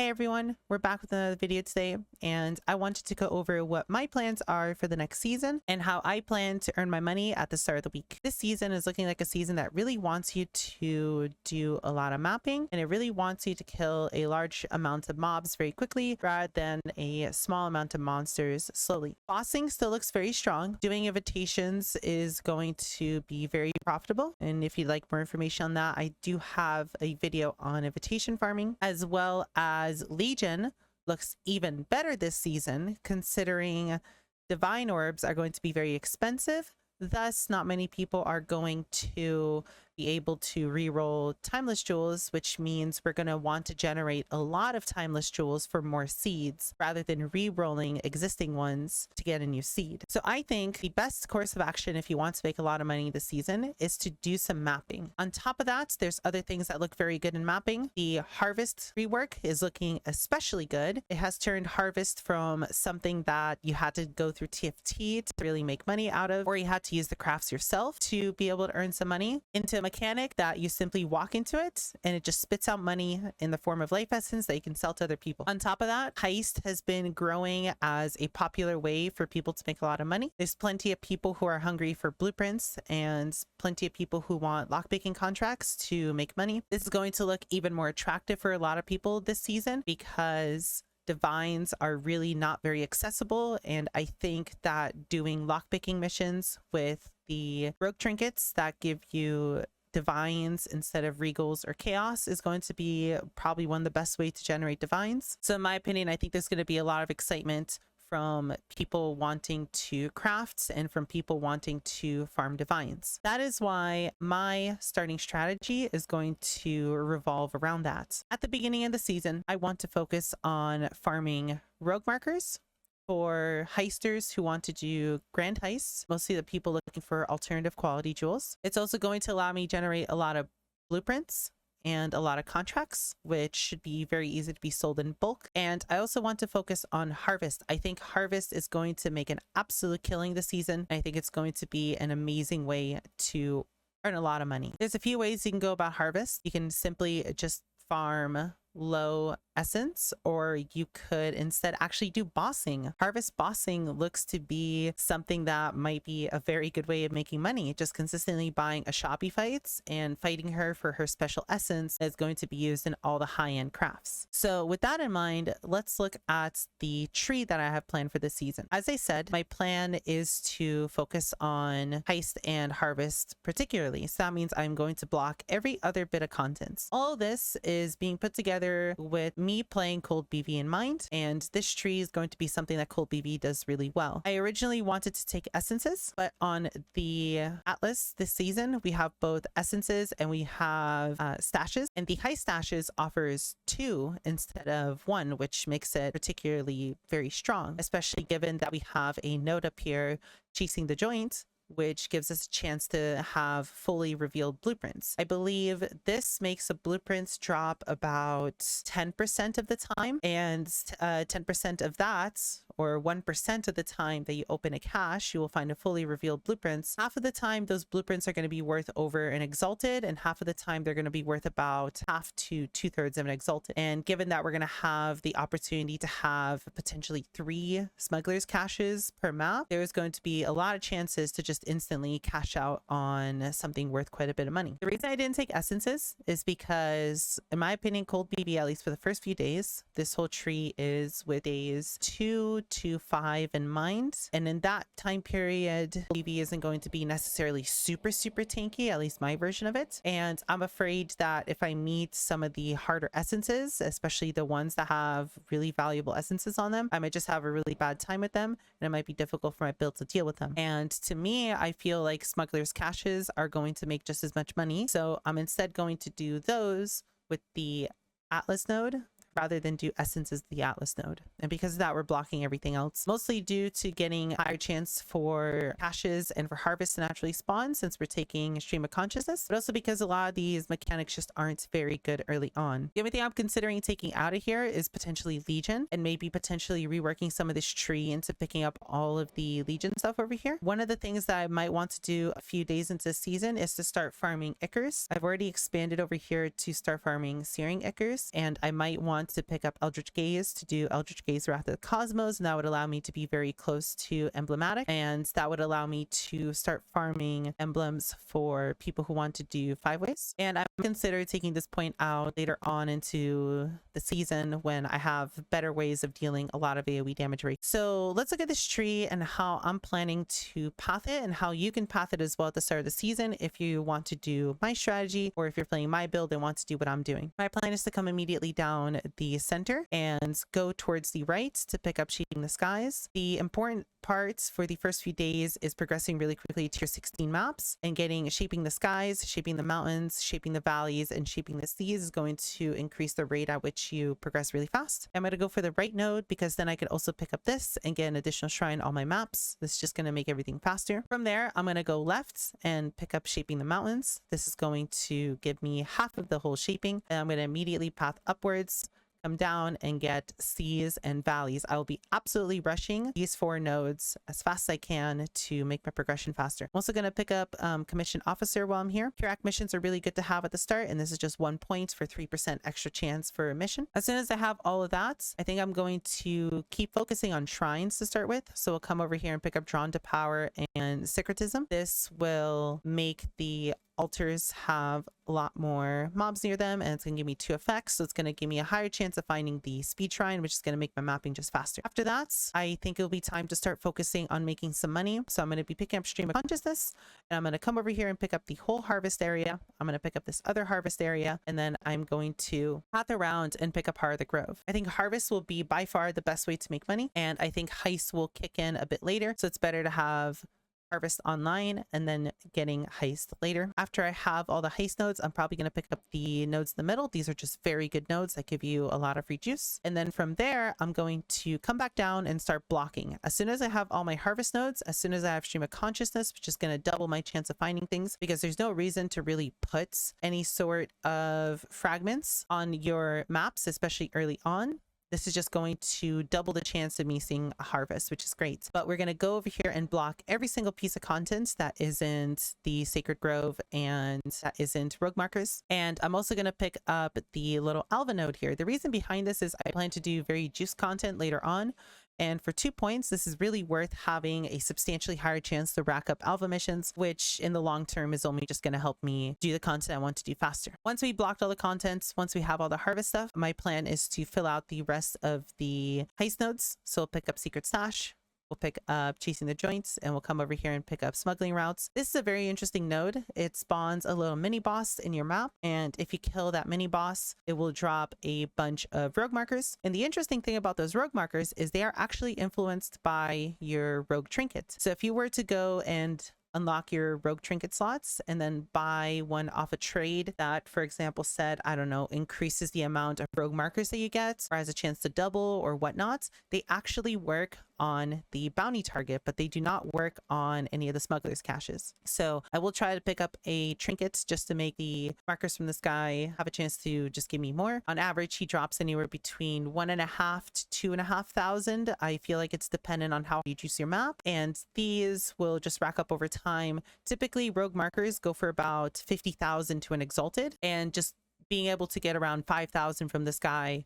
Hey everyone, we're back with another video today, and I wanted to go over what my plans are for the next season and how I plan to earn my money at the start of the week. This season is looking like a season that really wants you to do a lot of mapping, and it really wants you to kill a large amount of mobs very quickly rather than a small amount of monsters slowly. Bossing still looks very strong. Doing invitations is going to be very profitable, and if you'd like more information on that, I do have a video on invitation farming, as well as Legion looks even better this season, considering divine orbs are going to be very expensive. Thus, not many people are going to be able to reroll timeless jewels, which means we're going to want to generate a lot of timeless jewels for more seeds rather than re-rolling existing ones to get a new seed. So I think the best course of action if you want to make a lot of money this season is to do some mapping. On top of that, there's other things that look very good in mapping. The harvest rework is looking especially good. It has turned harvest from something that you had to go through TFT to really make money out of, or you had to use the crafts yourself to be able to earn some money, into a mechanic that you simply walk into it and it just spits out money in the form of life essence that you can sell to other people. On top of that, heist has been growing as a popular way for people to make a lot of money. There's plenty of people who are hungry for blueprints and plenty of people who want lockpicking contracts to make money. This is going to look even more attractive for a lot of people this season because divines are really not very accessible, and I think that doing lockpicking missions with the rogue trinkets that give you divines instead of regals or chaos is going to be probably one of the best ways to generate divines. So in my opinion, I think there's going to be a lot of excitement from people wanting to craft and from people wanting to farm divines. That is why my starting strategy is going to revolve around that. At the beginning of the season, I want to focus on farming rogue markers for heisters who want to do grand heists, mostly the people looking for alternative quality jewels. It's also going to allow me to generate a lot of blueprints and a lot of contracts, which should be very easy to be sold in bulk. And I also want to focus on harvest. I think harvest is going to make an absolute killing this season. I think it's going to be an amazing way to earn a lot of money. There's a few ways you can go about harvest. You can simply just farm low essence, or you could instead actually do bossing. Harvest bossing looks to be something that might be a very good way of making money. Just consistently buying a Shoppy fights and fighting her for her special essence is going to be used in all the high-end crafts. So with that in mind, let's look at the tree that I have planned for this season. As I said, my plan is to focus on heist and harvest particularly. So that means I'm going to block every other bit of content. All this is being put together with me playing Cold BV in mind, and this tree is going to be something that Cold BV does really well. I originally wanted to take essences, but on the Atlas this season, we have both essences and we have stashes, and the high stashes offers 2 instead of 1, which makes it particularly very strong, especially given that we have a node up here chasing the joint, which gives us a chance to have fully revealed blueprints. I believe this makes the blueprints drop about 10% of the time, and 10% of that, or 1% of the time that you open a cache, you will find a fully revealed blueprints. Half of the time, those blueprints are going to be worth over an exalted, and half of the time they're going to be worth about half to 2/3 of an exalted. And given that we're going to have the opportunity to have potentially 3 smugglers caches per map, there's going to be a lot of chances to just instantly cash out on something worth quite a bit of money. The reason I didn't take essences is because, in my opinion, Cold BB, at least for the first few days, this whole tree is with days 2 to 5 in mind, and in that time period, BB isn't going to be necessarily super tanky, at least my version of it. And I'm afraid that if I meet some of the harder essences, especially the ones that have really valuable essences on them, I might just have a really bad time with them, and it might be difficult for my build to deal with them. And to me, I feel like smugglers caches are going to make just as much money, so I'm instead going to do those with the Atlas node rather than do essences the Atlas node. And because of that, we're blocking everything else, mostly due to getting higher chance for caches and for harvest to naturally spawn since we're taking stream of consciousness, but also because a lot of these mechanics just aren't very good early on. The only thing I'm considering taking out of here is potentially Legion, and maybe potentially reworking some of this tree into picking up all of the Legion stuff over here. One of the things that I might want to do a few days into the season is to start farming Ichors. I've already expanded over here to start farming Searing Ichors, and I might want want to pick up Eldritch Gaze to do Eldritch Gaze Wrath of the Cosmos, and that would allow me to be very close to Emblematic, and that would allow me to start farming emblems for people who want to do 5-ways. And I consider taking this point out later on into the season when I have better ways of dealing a lot of AoE damage rate. So let's look at this tree and how I'm planning to path it, and how you can path it as well at the start of the season if you want to do my strategy, or if you're playing my build and want to do what I'm doing. My plan is to come immediately down the center and go towards the right to pick up Shaping the Skies. The important parts for the first few days is progressing really quickly to your 16 maps and getting Shaping the Skies, Shaping the Mountains, Shaping the Valleys, and Shaping the Seas is going to increase the rate at which you progress really fast. I'm going to go for the right node because then I could also pick up this and get an additional shrine on my maps. This is just going to make everything faster. From there, I'm going to go left and pick up Shaping the Mountains. This is going to give me half of the whole shaping, and I'm going to immediately path upwards, come down, and get seas and valleys. I will be absolutely rushing these 4 nodes as fast as I can to make my progression faster. I'm also going to pick up Commission Officer while I'm here. Curac missions are really good to have at the start, and this is just 1 point for 3% extra chance for a mission. As soon as I have all of that, I think I'm going to keep focusing on shrines to start with. So we'll come over here and pick up Drawn to Power and Syncretism. This will make the altars have a lot more mobs near them, and it's going to give me 2 effects, so it's going to give me a higher chance of finding the speed shrine, which is going to make my mapping just faster. After that, I think it'll be time to start focusing on making some money, so I'm going to be picking up Stream of Consciousness, and I'm going to come over here and pick up the whole harvest area. I'm going to pick up this other harvest area, and then I'm going to path around and pick up Heart of the Grove. I think harvest will be by far the best way to make money, and I think heist will kick in a bit later, so it's better to have harvest online and then getting heist later. After I have all the heist nodes, I'm probably going to pick up the nodes in the middle. These are just very good nodes that give you a lot of free juice. And then from there, I'm going to come back down and start blocking. As soon as I have all my harvest nodes, as soon as I have Stream of Consciousness, which is going to double my chance of finding things, because there's no reason to really put any sort of fragments on your maps, especially early on. This is just going to double the chance of me seeing a harvest, which is great. But we're going to go over here and block every single piece of content that isn't the Sacred Grove and that isn't rogue markers. And I'm also going to pick up the little Alva node here. The reason behind this is I plan to do very juice content later on. And for 2 points, this is really worth having a substantially higher chance to rack up alpha missions, which in the long term is only just going to help me do the content I want to do faster. Once we blocked all the contents, once we have all the harvest stuff, my plan is to fill out the rest of the heist nodes. So we'll pick up Secret Stash. We'll pick up Chasing the Joints, and we'll come over here and pick up Smuggling Routes. This is a very interesting node. It spawns a little mini boss in your map, and if you kill that mini boss, it will drop a bunch of rogue markers. And the interesting thing about those rogue markers is they are actually influenced by your rogue trinket. So if you were to go and unlock your rogue trinket slots and then buy one off a trade that, for example, said, I don't know, increases the amount of rogue markers that you get or has a chance to double or whatnot, they actually work on the bounty target, but they do not work on any of the smugglers caches. So I will try to pick up a trinket just to make the markers from this guy have a chance to just give me more. On average, he drops anywhere between 1,500 to 2,500. I feel like it's dependent on how you juice your map, and these will just rack up over time. Typically, rogue markers go for about 50,000 to an exalted, and just being able to get around 5,000 from this guy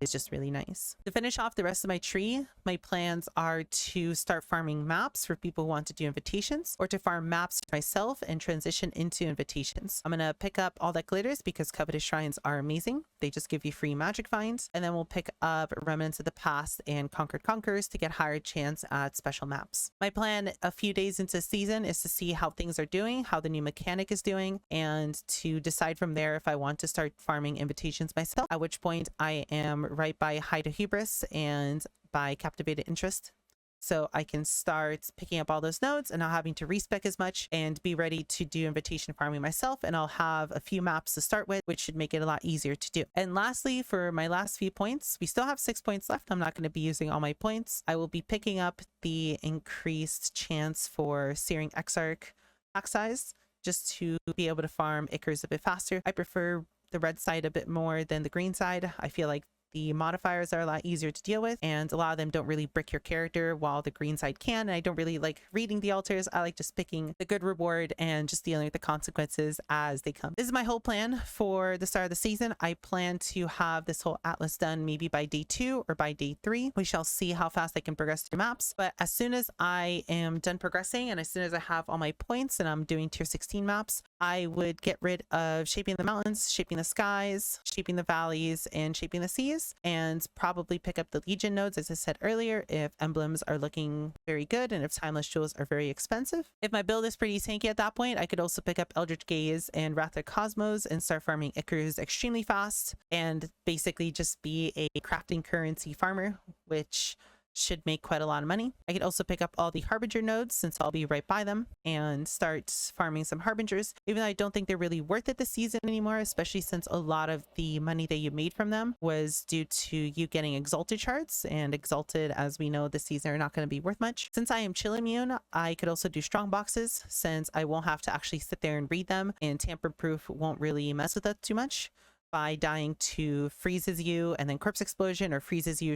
is just really nice. To finish off the rest of my tree, my plans are to start farming maps for people who want to do invitations, or to farm maps myself and transition into invitations. I'm going to pick up all that glitters because coveted shrines are amazing. They just give you free magic finds. And then we'll pick up Remnants of the Past and Conquered Conquers to get higher chance at special maps. My plan a few days into season is to see how things are doing, how the new mechanic is doing, and to decide from there if I want to start farming invitations myself, at which point I am right by High to Hubris and by Captivated Interest. So I can start picking up all those nodes and not having to respec as much and be ready to do invitation farming myself. And I'll have a few maps to start with, which should make it a lot easier to do. And lastly, for my last few points, we still have 6 points left. I'm not going to be using all my points. I will be picking up the increased chance for Searing Exarch pack size just to be able to farm Ichors a bit faster. I prefer the red side a bit more than the green side. I feel like The modifiers are a lot easier to deal with, and a lot of them don't really brick your character while the green side can. And I don't really like reading the altars. I like just picking the good reward and just dealing with the consequences as they come. This is my whole plan for the start of the season. I plan to have this whole atlas done maybe by day 2 or by day 3. We shall see how fast I can progress through maps. But as soon as I am done progressing and as soon as I have all my points and I'm doing tier 16 maps, I would get rid of shaping the mountains, shaping the skies, shaping the valleys, and shaping the seas, and probably pick up the Legion nodes, as I said earlier, if emblems are looking very good and if timeless jewels are very expensive. If my build is pretty tanky at that point, I could also pick up Eldritch Gaze and Wrath of Cosmos and start farming Icarus extremely fast and basically just be a crafting currency farmer, which should make quite a lot of money. I could also pick up all the Harbinger nodes since I'll be right by them and start farming some Harbingers, even though I don't think they're really worth it this season anymore, especially since a lot of the money that you made from them was due to you getting Exalted shards, and Exalted, as we know, this season are not going to be worth much. Since I am chill immune, I could also do strong boxes since I won't have to actually sit there and read them, and tamper proof won't really mess with that too much by dying to freezes you and then corpse explosion, or freezes you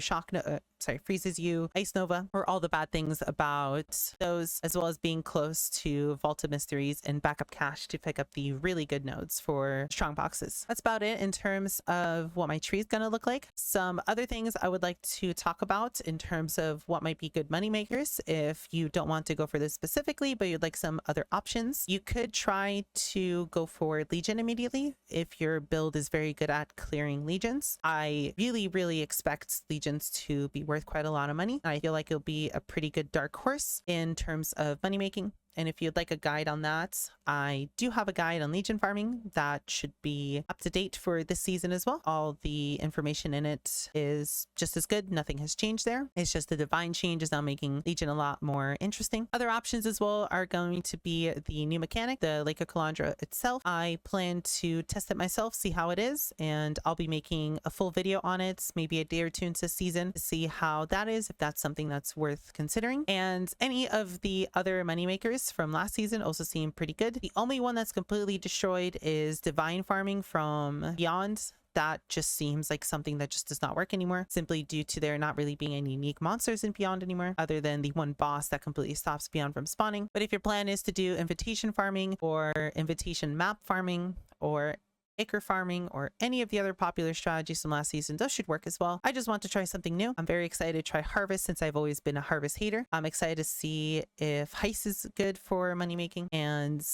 freezes you ice nova, or all the bad things about those, as well as being close to Vault of Mysteries and backup cache to pick up the really good nodes for strong boxes. That's about it in terms of what my tree is going to look like. Some other things I would like to talk about in terms of what might be good money makers if you don't want to go for this specifically but you'd like some other options. You could try to go for Legion immediately if your build is very good at clearing legions. I really expect legions to be worth quite a lot of money. I feel like it'll be a pretty good dark horse in terms of money making. And if you'd like a guide on that, I do have a guide on Legion farming that should be up to date for this season as well. All the information in it is just as good. Nothing has changed there. It's just the divine change is now making Legion a lot more interesting. Other options as well are going to be the new mechanic, the Lake of Calandra itself. I plan to test it myself, see how it is, and I'll be making a full video on it, maybe a day or two into the season, to see how that is, if that's something that's worth considering. And any of the other moneymakers from last season also seem pretty good. The only one that's completely destroyed is divine farming from Beyond. That just seems like something that just does not work anymore, simply due to there not really being any unique monsters in Beyond anymore, other than the one boss that completely stops Beyond from spawning. But if your plan is to do invitation farming or invitation map farming or acre farming or any of the other popular strategies from last season, those should work as well. I just want to try something new. I'm very excited to try harvest since I've always been a harvest hater. I'm excited to see if heist is good for money making, and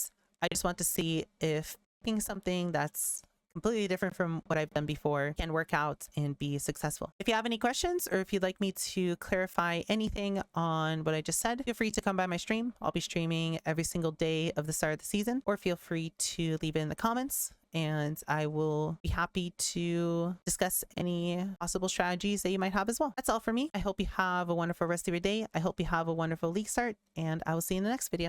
I just want to see if picking something that's completely different from what I've done before can work out and be successful. If you have any questions or if you'd like me to clarify anything on what I just said, feel free to come by my stream. I'll be streaming every single day of the start of the season, or feel free to leave it in the comments and I will be happy to discuss any possible strategies that you might have as well. That's all for me. I hope you have a wonderful rest of your day. I hope you have a wonderful league start, and I will see you in the next video.